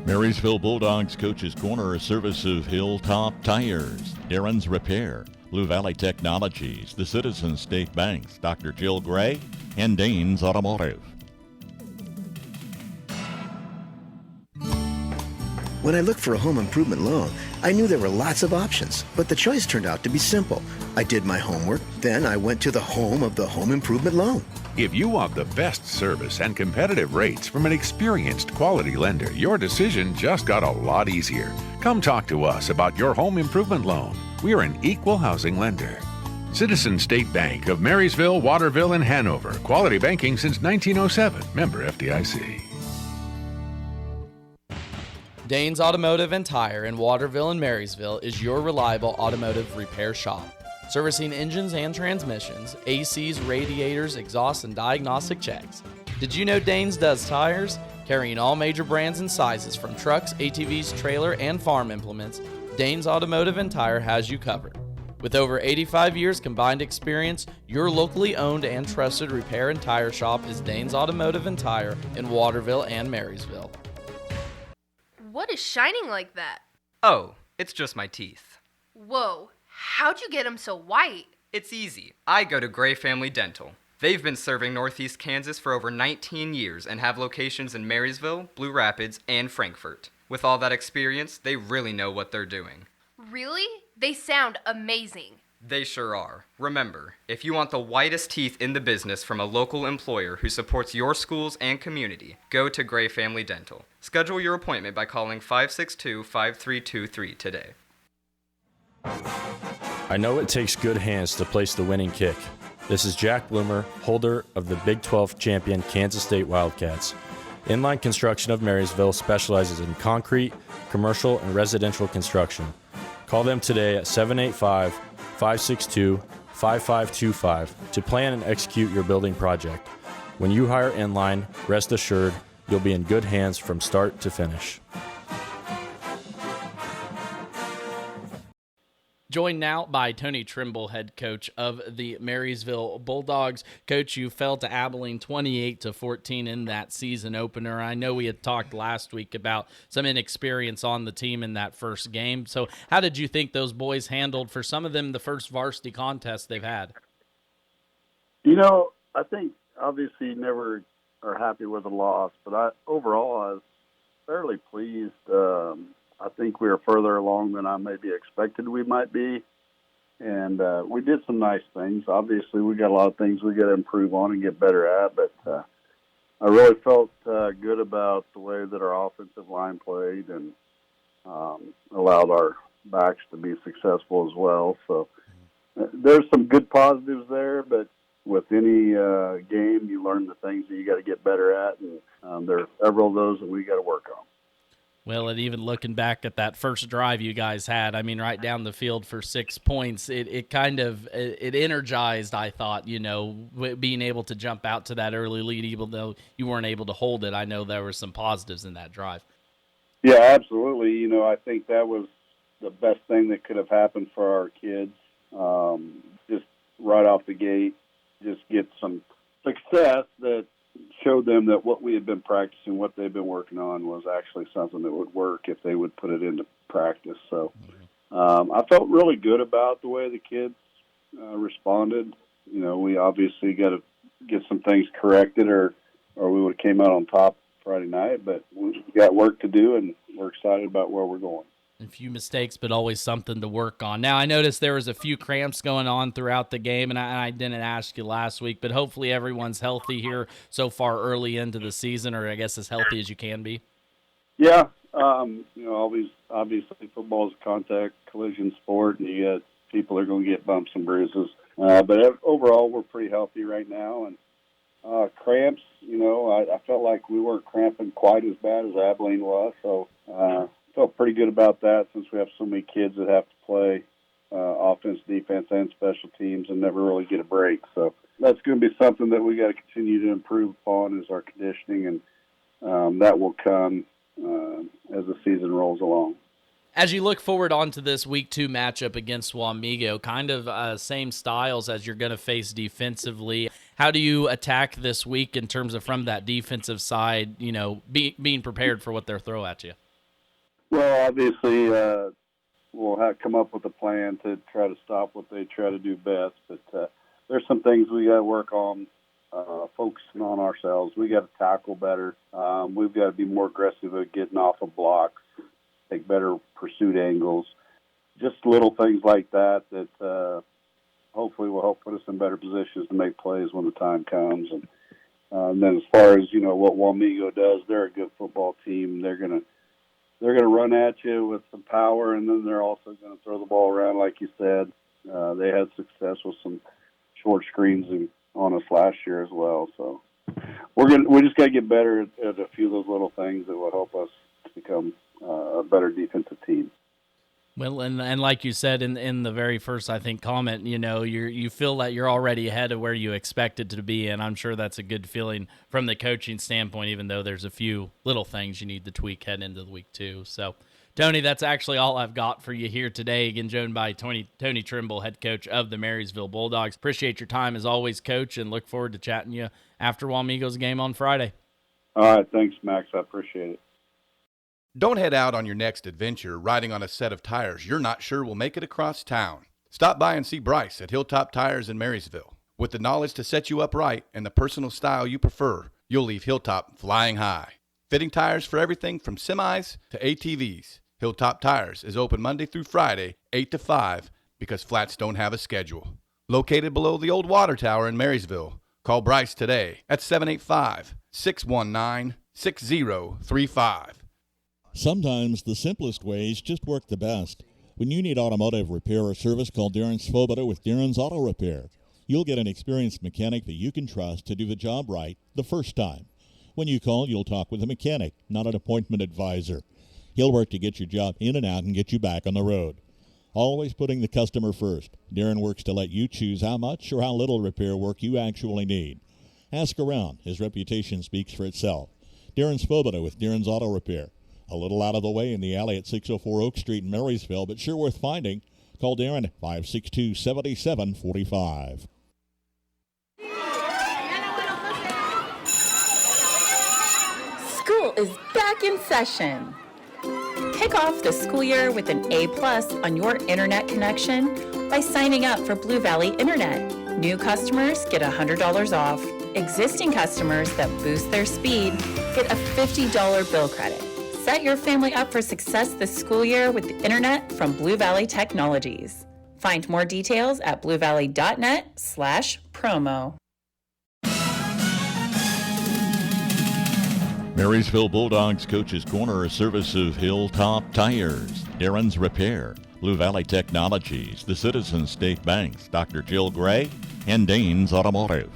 Marysville Bulldogs Coach's Corner, a service of Hilltop Tires, Darren's Repair, Blue Valley Technologies, the Citizens State Banks, Dr. Jill Gray, and Danes Automotive. When I looked for a home improvement loan, I knew there were lots of options, but the choice turned out to be simple. I did my homework, then I went to the home of the home improvement loan. If you want the best service and competitive rates from an experienced quality lender, your decision just got a lot easier. Come talk to us about your home improvement loan. We're an equal housing lender. Citizens State Bank of Marysville, Waterville, and Hanover. Quality banking since 1907. Member FDIC. Danes Automotive and Tire in Waterville and Marysville is your reliable automotive repair shop. Servicing engines and transmissions, ACs, radiators, exhausts, and diagnostic checks. Did you know Danes does tires? Carrying all major brands and sizes from trucks, ATVs, trailer, and farm implements, Danes Automotive and Tire has you covered. With over 85 years combined experience, your locally owned and trusted repair and tire shop is Danes Automotive and Tire in Waterville and Marysville. What is shining like that? Oh, it's just my teeth. Whoa, how'd you get them so white? It's easy. I go to Gray Family Dental. They've been serving Northeast Kansas for over 19 years and have locations in Marysville, Blue Rapids, and Frankfort. With all that experience, they really know what they're doing. Really? They sound amazing. They sure are. Remember, if you want the whitest teeth in the business from a local employer who supports your schools and community, go to Gray Family Dental. Schedule your appointment by calling 562-5323 today. I know it takes good hands to place the winning kick. This is Jack Bloomer, holder of the Big 12 champion Kansas State Wildcats. Inline Construction of Marysville specializes in concrete, commercial, and residential construction. Call them today at 785-562-5525 to plan and execute your building project. When you hire Inline, rest assured you'll be in good hands from start to finish. Joined now by Tony Trimble, head coach of the Marysville Bulldogs. Coach, you fell to Abilene 28-14 in that season opener. I know we had talked last week about some inexperience on the team in that first game. So how did you think those boys handled, for some of them, the first varsity contest they've had? You know, I think obviously you never are happy with a loss, but overall I was fairly pleased. I think we were further along than I maybe expected we might be, and we did some nice things. Obviously, we got a lot of things we got to improve on and get better at, but I really felt good about the way that our offensive line played and allowed our backs to be successful as well. So there's some good positives there, but with any game, you learn the things that you got to get better at, and there are several of those that we got to work on. Well, and even looking back at that first drive you guys had, I mean, right down the field for 6 points, it kind of energized, I thought, you know, being able to jump out to that early lead, even though you weren't able to hold it. I know there were some positives in that drive. Yeah, absolutely. You know, I think that was the best thing that could have happened for our kids. Just right off the gate, just get some success that showed them that what we had been practicing, what they've been working on, was actually something that would work if they would put it into practice. So I felt really good about the way the kids responded. You know, we obviously got to get some things corrected or we would have came out on top Friday night, but we got work to do, and we're excited about where we're going. A few mistakes, but always something to work on. Now, I noticed there was a few cramps going on throughout the game, and I didn't ask you last week, but hopefully everyone's healthy here so far early into the season, or I guess as healthy as you can be. Yeah, you know, always obviously football is a contact collision sport, and you got people are going to get bumps and bruises. But overall, we're pretty healthy right now, and cramps, you know, I felt like we weren't cramping quite as bad as Abilene was, so felt pretty good about that since we have so many kids that have to play offense, defense, and special teams and never really get a break. So that's going to be something that we got to continue to improve upon is our conditioning, and that will come as the season rolls along. As you look forward onto this Week 2 matchup against Wamego, kind of same styles as you're going to face defensively, how do you attack this week in terms of from that defensive side, you know, being prepared for what they'll throw at you? Well, obviously, we'll come up with a plan to try to stop what they try to do best. But there's some things we got to work on, focusing on ourselves. We got to tackle better. We've got to be more aggressive at getting off of blocks, take better pursuit angles, just little things like that hopefully will help put us in better positions to make plays when the time comes. And then as far as, what Wamego does, they're a good football team. They're gonna run at you with some power, and then they're also going to throw the ball around, like you said. They had success with some short screens on us last year as well. So we just got to get better at a few of those little things that will help us to become a better defensive team. Well, and like you said in the very first, I think, comment, you feel that you're already ahead of where you expected to be, and I'm sure that's a good feeling from the coaching standpoint, even though there's a few little things you need to tweak heading into the week too. So, Tony, that's actually all I've got for you here today. Again, joined by Tony Trimble, head coach of the Marysville Bulldogs. Appreciate your time as always, Coach, and look forward to chatting you after Wamego's game on Friday. All right, thanks, Max. I appreciate it. Don't head out on your next adventure riding on a set of tires you're not sure will make it across town. Stop by and see Bryce at Hilltop Tires in Marysville. With the knowledge to set you up right and the personal style you prefer, you'll leave Hilltop flying high. Fitting tires for everything from semis to ATVs. Hilltop Tires is open Monday through Friday, 8 to 5, because flats don't have a schedule. Located below the old water tower in Marysville, call Bryce today at 785-619-6035. Sometimes the simplest ways just work the best. When you need automotive repair or service, call Darren Svoboda with Darren's Auto Repair. You'll get an experienced mechanic that you can trust to do the job right the first time. When you call, you'll talk with a mechanic, not an appointment advisor. He'll work to get your job in and out and get you back on the road. Always putting the customer first. Darren works to let you choose how much or how little repair work you actually need. Ask around. His reputation speaks for itself. Darren Svoboda with Darren's Auto Repair. A little out of the way in the alley at 604 Oak Street in Marysville, but sure worth finding. Call Darren at 562-7745. School is back in session. Kick off the school year with an A+ on your internet connection by signing up for Blue Valley Internet. New customers get $100 off. Existing customers that boost their speed get a $50 bill credit. Set your family up for success this school year with the internet from Blue Valley Technologies. Find more details at bluevalley.net/promo. Marysville Bulldogs Coach's Corner, a service of Hilltop Tires, Darren's Repair, Blue Valley Technologies, the Citizens State Banks, Dr. Jill Gray, and Dane's Automotive.